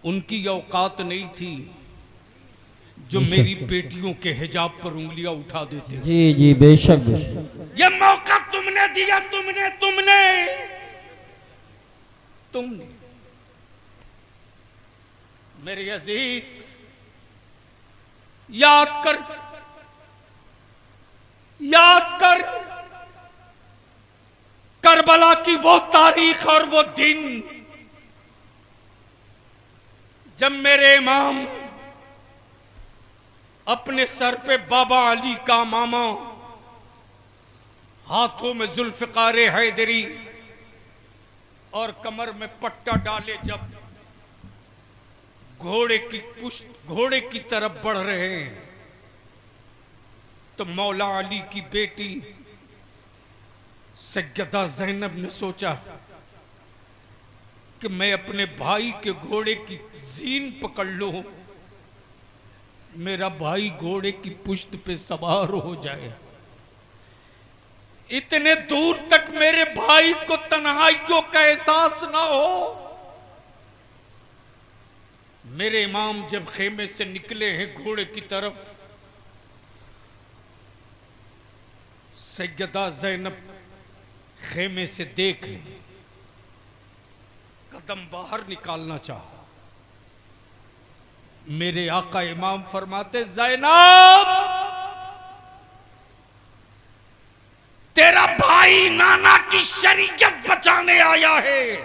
उनकी औकात नहीं थी जो मेरी बेटियों के हिजाब पर उंगलियां उठा देते। जी जी, बेशक बेशक। ये मौका तुमने दिया, तुमने तुमने तुमने मेरे अजीज, याद कर, याद कर करबला की वो तारीख और वो दिन जब मेरे इमाम अपने सर पे बाबा अली का मामा, हाथों में जुल्फिकार हैदरी और कमर में पट्टा डाले जब घोड़े की तरफ बढ़ रहे हैं, तो मौला अली की बेटी सैयदा ज़ैनब ने सोचा कि मैं अपने भाई के घोड़े की जीन पकड़ लूं, मेरा भाई घोड़े की पुश्त पे सवार हो जाए, इतने दूर तक मेरे भाई को तन्हाइयों का एहसास ना हो। मेरे इमाम जब खेमे से निकले हैं घोड़े की तरफ, सैयदा ज़ैनब खेमे से देख कदम बाहर निकालना चाहा। मेरे आका इमाम फरमाते, ज़ैनब तेरा भाई नाना की शरीयत बचाने आया है।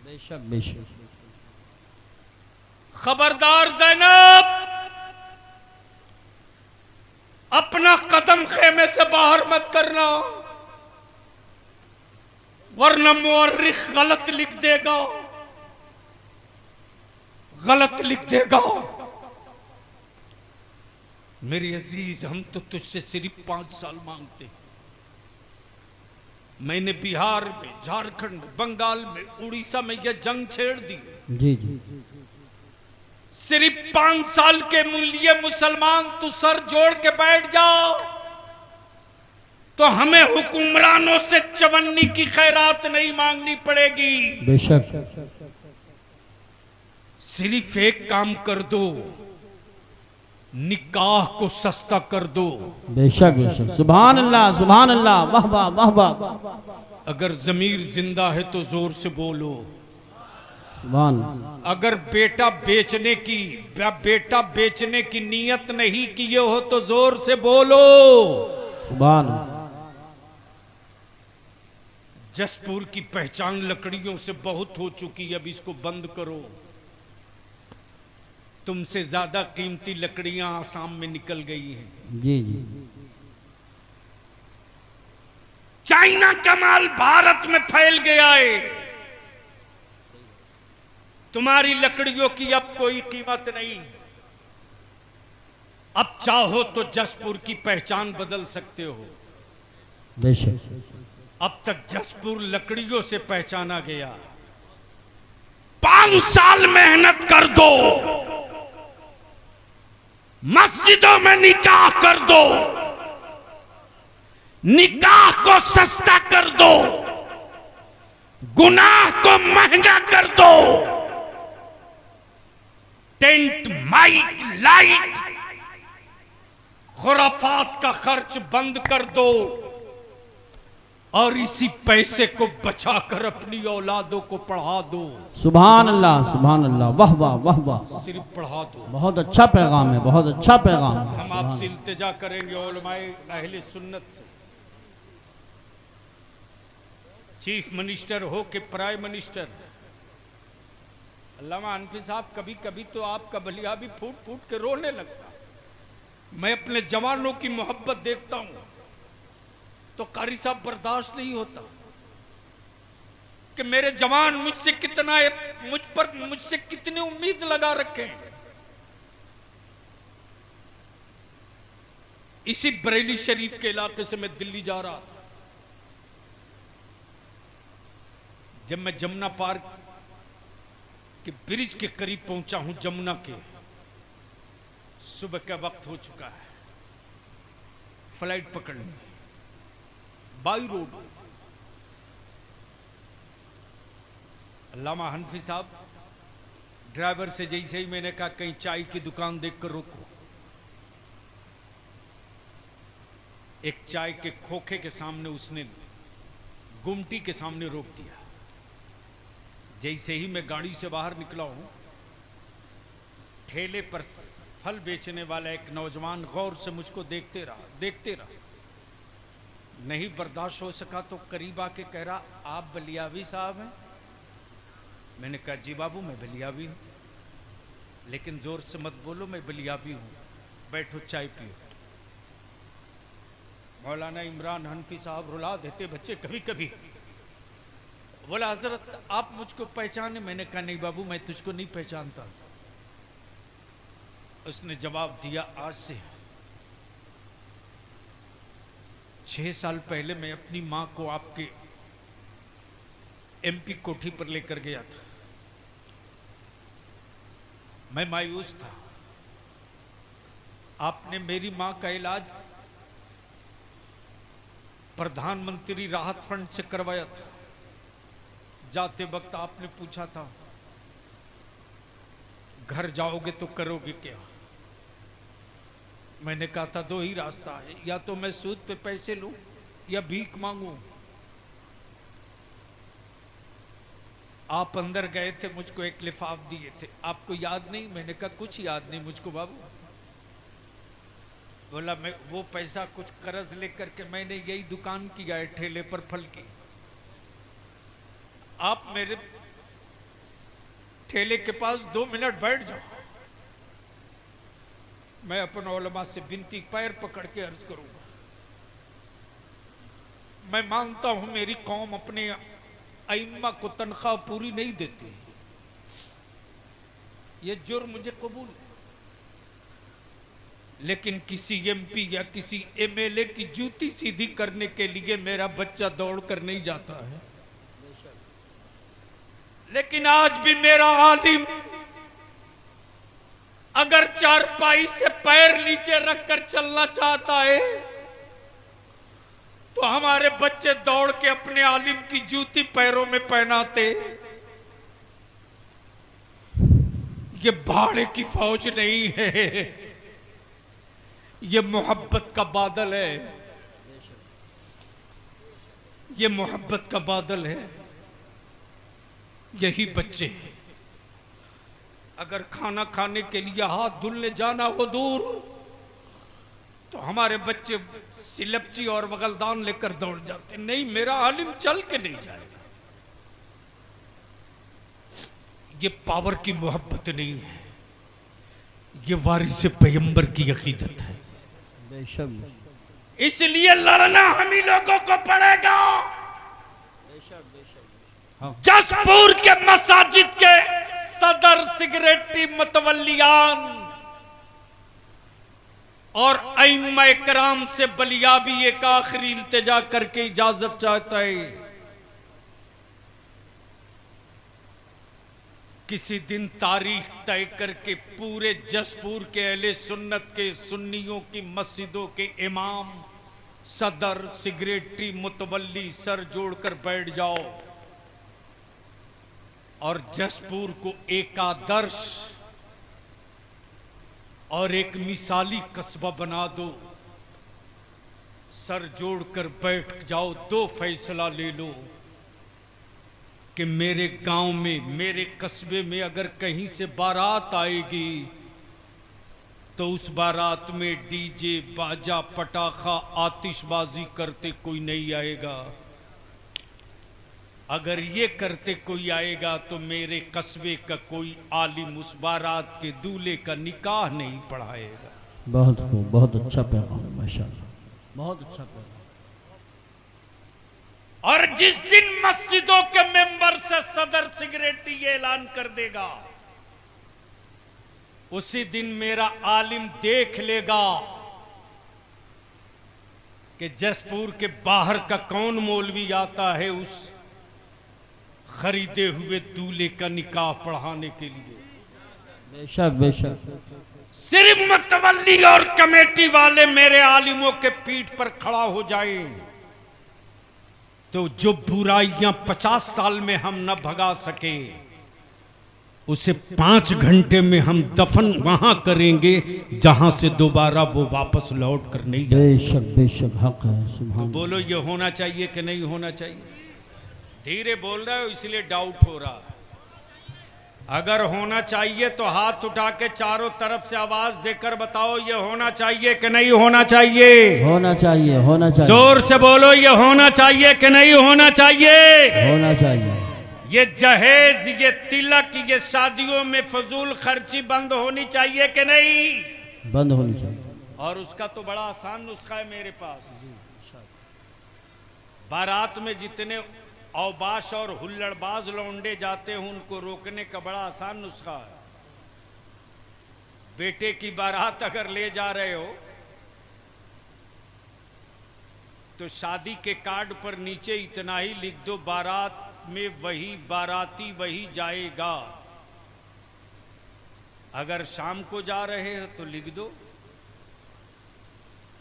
बेशक बेशक। खबरदार ज़ैनब, अपना कदम खेमे से बाहर मत करना, वरना मुअर्रिख गलत लिख देगा, गलत लिख देगा। मेरे अजीज, हम तो तुझसे सिर्फ 5 साल मांगते हैं। मैंने बिहार में, झारखंड, बंगाल में, उड़ीसा में यह जंग छेड़ दी। जी जी। सिर्फ 5 साल के लिए मुसलमान तू सर जोड़ के बैठ जाओ तो हमें हुक्मरानों से चवन्नी की खैरात नहीं मांगनी पड़ेगी। बेशक। सिर्फ एक काम कर दो, निकाह को सस्ता कर दो। बेशक बेशक। सुभान अल्लाह, सुभान अल्लाह, वाह वाह वाह वाह। अगर जमीर जिंदा है तो जोर से बोलो सुभान। अगर बेटा बेचने की नीयत नहीं किए हो तो जोर से बोलो सुभान। जसपुर की पहचान लकड़ियों से बहुत हो चुकी है, अब इसको बंद करो। तुमसे ज्यादा कीमती लकड़ियां आसाम में निकल गई हैं। जी जी। चाइना का माल भारत में फैल गया है। तुम्हारी लकड़ियों की अब कोई कीमत नहीं। अब चाहो तो जसपुर की पहचान बदल सकते हो। बेशक। अब तक जसपुर लकड़ियों से पहचाना गया। 5 साल मेहनत कर दो, मस्जिदों में निकाह कर दो, निकाह को सस्ता कर दो, गुनाह को महंगा कर दो, टेंट, माइक, लाइट, खुराफात का खर्च बंद कर दो और इसी पैसे को बचाकर अपनी औलादों को पढ़ा दो। सुभान अल्लाह, सुभान अल्लाह, वाह वाह वाह वाह। सिर्फ पढ़ा दो। बहुत अच्छा पैगाम है, बहुत अच्छा पैगाम है। हम आपसे इल्तिजा करेंगे उलमाए अहले सुन्नत से, चीफ मिनिस्टर हो के प्राइम मिनिस्टर, अल्लामा हनफी साहब, कभी कभी तो आपका बलिया भी फूट फूट के रोने लगता। मैं अपने जवानों की मोहब्बत देखता हूं तो कारी साहब बर्दाश्त नहीं होता कि मेरे जवान मुझसे कितनी उम्मीद लगा रखे हैं। इसी बरेली शरीफ के इलाके से मैं दिल्ली जा रहा था। जब मैं जमुना पार्क के ब्रिज के करीब पहुंचा हूं, जमुना के, सुबह का वक्त हो चुका है, फ्लाइट पकड़नी, बाई रोड। अल्लामा हनफी साहब ड्राइवर से जैसे ही मैंने कहा कहीं चाय की दुकान देखकर रोको, एक चाय के खोखे के सामने उसने गुमटी के सामने रोक दिया। जैसे ही मैं गाड़ी से बाहर निकला हूं, ठेले पर फल बेचने वाला एक नौजवान गौर से मुझको देखते रहा। नहीं बर्दाश्त हो सका तो करीब आके कह रहा, आप बलियावी साहब हैं? मैंने कहा जी बाबू मैं बलियावी हूं, लेकिन जोर से मत बोलो, मैं बलियावी हूं, बैठो चाय पियो। मौलाना इमरान हनफी साहब रुला देते बच्चे कभी कभी। बोला हजरत आप मुझको पहचाने? मैंने कहा नहीं बाबू मैं तुझको नहीं पहचानता। उसने जवाब दिया, आज से 6 साल पहले मैं अपनी मां को आपके एमपी कोठी पर लेकर गया था। मैं मायूस था। आपने मेरी मां का इलाज प्रधानमंत्री राहत फंड से करवाया था। जाते वक्त आपने पूछा था घर जाओगे तो करोगे क्या? मैंने कहा था 2 ही रास्ता है, या तो मैं सूद पे पैसे लूं या भीख मांगू। आप अंदर गए थे, मुझको एक लिफाफ दिए थे, आपको याद नहीं? मैंने कहा कुछ याद नहीं मुझको बाबू। बोला मैं वो पैसा कुछ कर्ज लेकर के मैंने यही दुकान की है ठेले पर फल की। आप मेरे ठेले के पास 2 मिनट बैठ जाओ, मैं अपन उलमा से विनती पैर पकड़ के अर्ज करूंगा। मैं मानता हूं मेरी कौम अपने अइम्मा को तनख्वाह पूरी नहीं देती, ये जुर्म मुझे कबूल है, लेकिन किसी एमपी या किसी एमएलए की जूती सीधी करने के लिए मेरा बच्चा दौड़ कर नहीं जाता है। लेकिन आज भी मेरा आलिम अगर चारपाई से पैर नीचे रखकर चलना चाहता है तो हमारे बच्चे दौड़ के अपने आलिम की जूती पैरों में पहनाते। ये भाड़े की फौज नहीं है, ये मोहब्बत का बादल है, ये मोहब्बत का बादल है। यही बच्चे अगर खाना खाने के लिए हाथ धुलने जाना हो दूर, तो हमारे बच्चे सिलपची और बगलदान लेकर दौड़ जाते। नहीं, मेरा आलिम चल के नहीं जाएगा। ये पावर की मोहब्बत नहीं है, ये वारिस पैगंबर की अकीदत है। इसलिए लड़ना हम ही लोगों को पड़ेगा। जसपुर के मसाजिद के सदर सिगरेटी मतवल्लियान और अइम्मा कराम से बलियाबी एक आखिरी इल्तिजा करके इजाजत चाहता है। किसी दिन तारीख तय करके पूरे जसपुर के अहले सुन्नत के सुन्नियों की मस्जिदों के इमाम, सदर, सिगरेटी, मुतवल्ली सर जोड़कर बैठ जाओ और जसपुर को एक आदर्श और एक मिसाली कस्बा बना दो। सर जोड़कर बैठ जाओ, 2 फैसला ले लो कि मेरे गांव में, मेरे कस्बे में अगर कहीं से बारात आएगी तो उस बारात में डीजे, बाजा, पटाखा, आतिशबाजी करते कोई नहीं आएगा। अगर ये करते कोई आएगा तो मेरे कस्बे का कोई आलिम उस बारात के दूल्हे का निकाह नहीं पढ़ाएगा। बहुत खूब, बहुत अच्छा पैगाम, माशाअल्लाह, बहुत अच्छा पैगाम। और जिस दिन मस्जिदों के मेंबर से सदर सिगरेटी ये ऐलान कर देगा, उसी दिन मेरा आलिम देख लेगा कि जसपुर के बाहर का कौन मौलवी आता है उस खरीदे हुए दूल्हे का निकाह पढ़ाने के लिए। बेशक बेशक। सिर्फ मुतवल्ली और कमेटी वाले मेरे आलिमों के पीठ पर खड़ा हो जाए तो जो बुराइयां 50 साल में हम न भगा सके, उसे 5 घंटे में हम दफन वहां करेंगे जहां से दोबारा वो वापस लौट कर नहीं जाए। बेशक हक है। सुभान। तो बोलो ये होना चाहिए कि नहीं होना चाहिए? धीरे बोल रहे हो इसलिए डाउट हो रहा है। अगर होना चाहिए तो हाथ उठा के चारों तरफ से आवाज देकर बताओ ये होना चाहिए कि नहीं होना चाहिए? होना चाहिए, होना चाहिए। जोर से बोलो ये होना चाहिए कि नहीं होना चाहिए? होना चाहिए। ये जहेज, ये तिलक, ये शादियों में फजूल खर्ची बंद होनी चाहिए कि नहीं? बंद होनी चाहिए। और उसका तो बड़ा आसान नुस्खा है मेरे पास। बारात में जितने औबाश और हुल्लड़बाज लौंडे जाते हैं उनको रोकने का बड़ा आसान नुस्खा है। बेटे की बारात अगर ले जा रहे हो तो शादी के कार्ड पर नीचे इतना ही लिख दो, बारात में वही बाराती वही जाएगा। अगर शाम को जा रहे हो तो लिख दो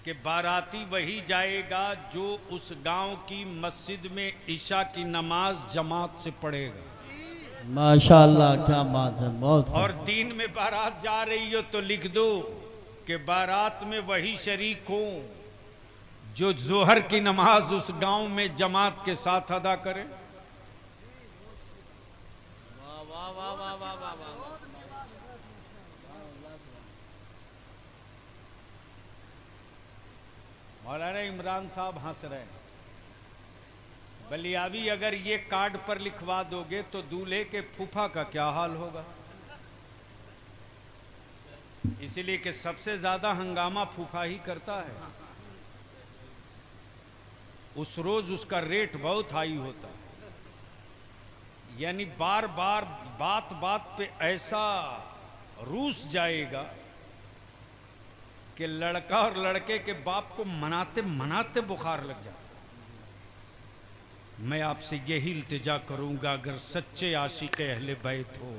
कि बाराती वही जाएगा जो उस गांव की मस्जिद में ईशा की नमाज जमात से पढ़ेगा। माशाअल्लाह, क्या बात है, बहुत। और दिन में बारात जा रही हो तो लिख दो कि बारात में वही शरीक हो जो जोहर की नमाज उस गांव में जमात के साथ अदा करे। मौलाना इमरान साहब हंस रहे हैं। बलियावी अगर ये कार्ड पर लिखवा दोगे तो दूल्हे के फूफा का क्या हाल होगा? इसीलिए कि सबसे ज्यादा हंगामा फूफा ही करता है। उस रोज उसका रेट बहुत हाई होता है, यानी बार बार बात बात पे ऐसा रूस जाएगा कि लड़का और लड़के के बाप को मनाते मनाते बुखार लग जाता। मैं आपसे यही इल्तिजा करूंगा, अगर सच्चे आशिक अहले बैत हो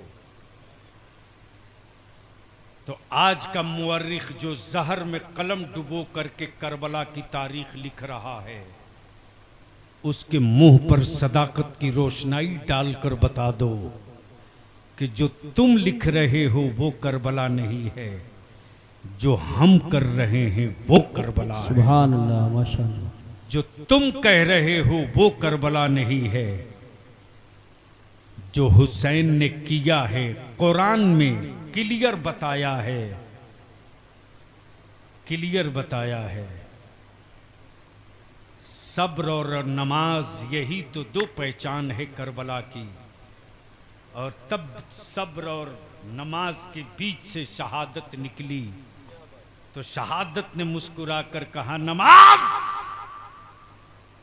तो आज का मुअर्रिख जो जहर में कलम डुबो करके करबला की तारीख लिख रहा है, उसके मुंह पर सदाकत की रोशनाई डालकर बता दो कि जो तुम लिख रहे हो वो करबला नहीं है, जो हम कर रहे हैं वो करबला है। सुभान अल्लाह, माशाअल्लाह। जो तुम कह रहे हो वो करबला नहीं है, जो हुसैन ने किया है कुरान में क्लियर बताया है, क्लियर बताया है। सब्र और नमाज, यही तो 2 पहचान है करबला की। और तब सब्र और नमाज के बीच से शहादत निकली तो शहादत ने मुस्कुराकर कहा, नमाज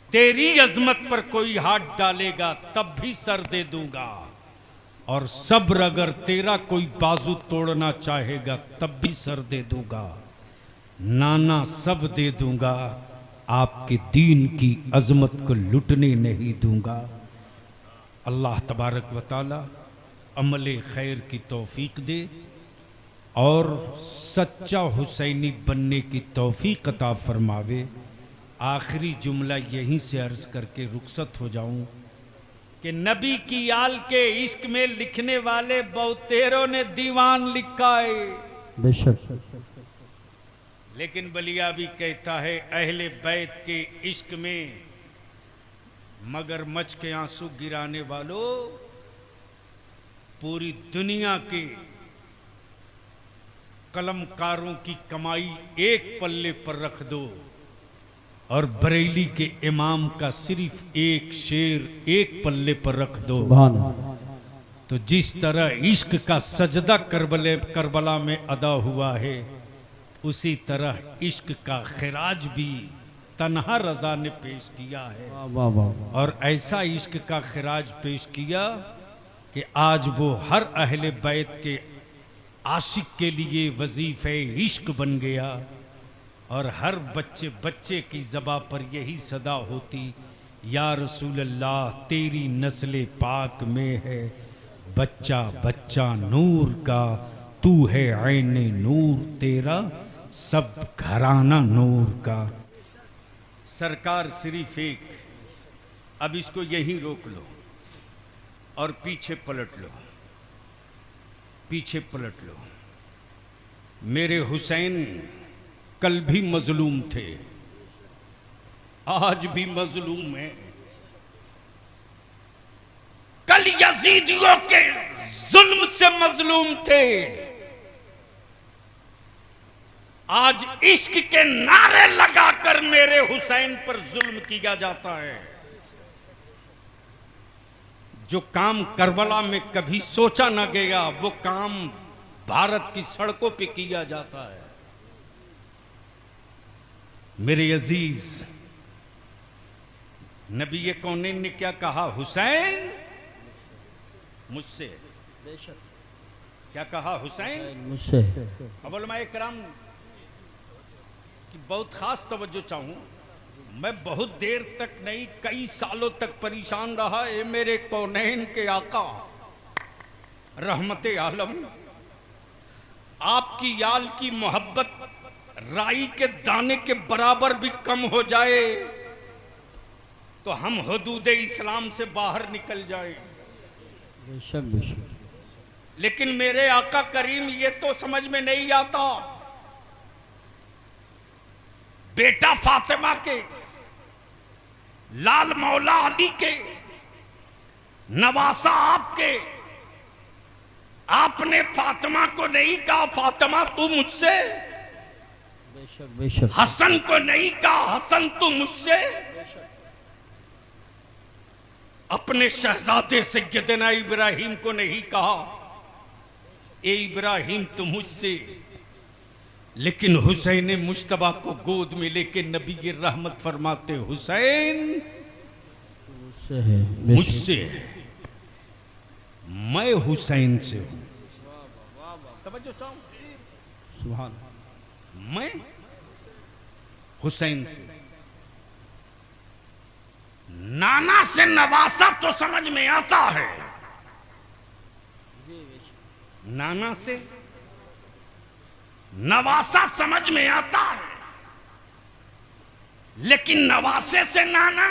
तेरी अजमत पर कोई हाथ डालेगा तब भी सर दे दूंगा, और सब्र अगर तेरा कोई बाजू तोड़ना चाहेगा तब भी सर दे दूंगा। नाना सब दे दूंगा, आपके दीन की अजमत को लुटने नहीं दूंगा। अल्लाह तबारक व तआला अमले खैर की तौफीक दे और सच्चा हुसैनी बनने की तौफीक अता फरमावे। आखिरी जुमला यहीं से अर्ज करके रुखसत हो जाऊं कि नबी की आल के इश्क में लिखने वाले बहुतेरों ने दीवान लिखा है, बेशक। लेकिन बलियावी कहता है अहले बैत के इश्क में मगरमच्छ के आंसू गिराने वालों, पूरी दुनिया के कलमकारों की कमाई एक पल्ले पर रख दो और बरेली के इमाम का सिर्फ एक शेर एक पल्ले पर रख दो, सुभान अल्लाह। तो जिस तरह इश्क का सजदा करबला में अदा हुआ है, उसी तरह इश्क का खिराज भी तन्हा रजा ने पेश किया है। वाह वाह। और ऐसा इश्क का खिराज पेश किया कि आज वो हर अहले बैत के आशिक के लिए वजीफे इश्क बन गया, और हर बच्चे बच्चे की ज़बां पर यही सदा होती, या रसूल अल्लाह तेरी नस्ल पाक में है बच्चा बच्चा नूर का, तू है ऐने नूर तेरा सब घराना नूर का। सरकार सिर्फ एक, अब इसको यहीं रोक लो और पीछे पलट लो। पीछे पलट लो। मेरे हुसैन कल भी मजलूम थे, आज भी मजलूम है। कल यजीदियों के जुल्म से मजलूम थे, आज इश्क के नारे लगाकर मेरे हुसैन पर जुल्म किया जाता है। जो काम करबला में कभी सोचा न गया, वो काम भारत की सड़कों पे किया जाता है। मेरे अजीज, नबी कौनैन ने क्या कहा? हुसैन मुझसे। क्या कहा? हुसैन मुझसे। अब उलमा इकराम की बहुत खास तवज्जो चाहूं। मैं बहुत देर तक नहीं, कई सालों तक परेशान रहा। ये मेरे कौनैन के आका रहमते आलम, आपकी याल की मोहब्बत राई के दाने के बराबर भी कम हो जाए तो हम हुदूद इस्लाम से बाहर निकल जाए। बेशक बेशक। लेकिन मेरे आका करीम ये तो समझ में नहीं आता। बेटा फातिमा के, लाल मौला अली के, नवासा आपके, आपने फातिमा को नहीं कहा फातिमा तू मुझसे, बेशक बेशक। हसन को नहीं कहा हसन तू मुझसे, अपने शहजादे सैयदना इब्राहिम को नहीं कहा ए इब्राहिम तू मुझसे। लेकिन हुसैन मुश्तबा को गोद में लेके नबी की रहमत फरमाते, हुसैन मुझसे है, बेशक। मुझसे है, मैं हुसैन से हूं। तवज्जो चाहो, सुभान। मैं हुसैन से। नाना से नवासा तो समझ में आता है, नाना से नवासा समझ में आता है, लेकिन नवासे से नाना।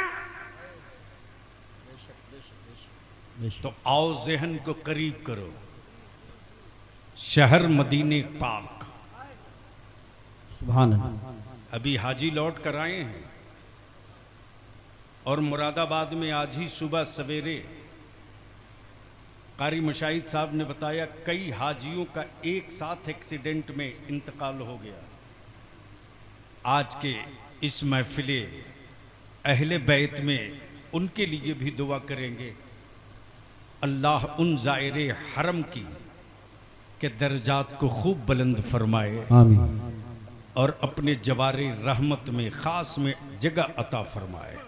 तो आओ जहन को करीब करो, शहर मदीने पाक। सुभान अल्लाह। अभी हाजी लौट कर आए हैं और मुरादाबाद में आज ही सुबह सवेरे कारी मुशाहिद साहब ने बताया कई हाजियों का एक साथ एक्सीडेंट में इंतकाल हो गया। आज के इस महफिले अहले बैत में उनके लिए भी दुआ करेंगे। अल्लाह उन ज़ायरे हरम की के दर्जात को खूब बुलंद फरमाए, आमीन। और अपने जवारे रहमत में खास में जगह अता फरमाए।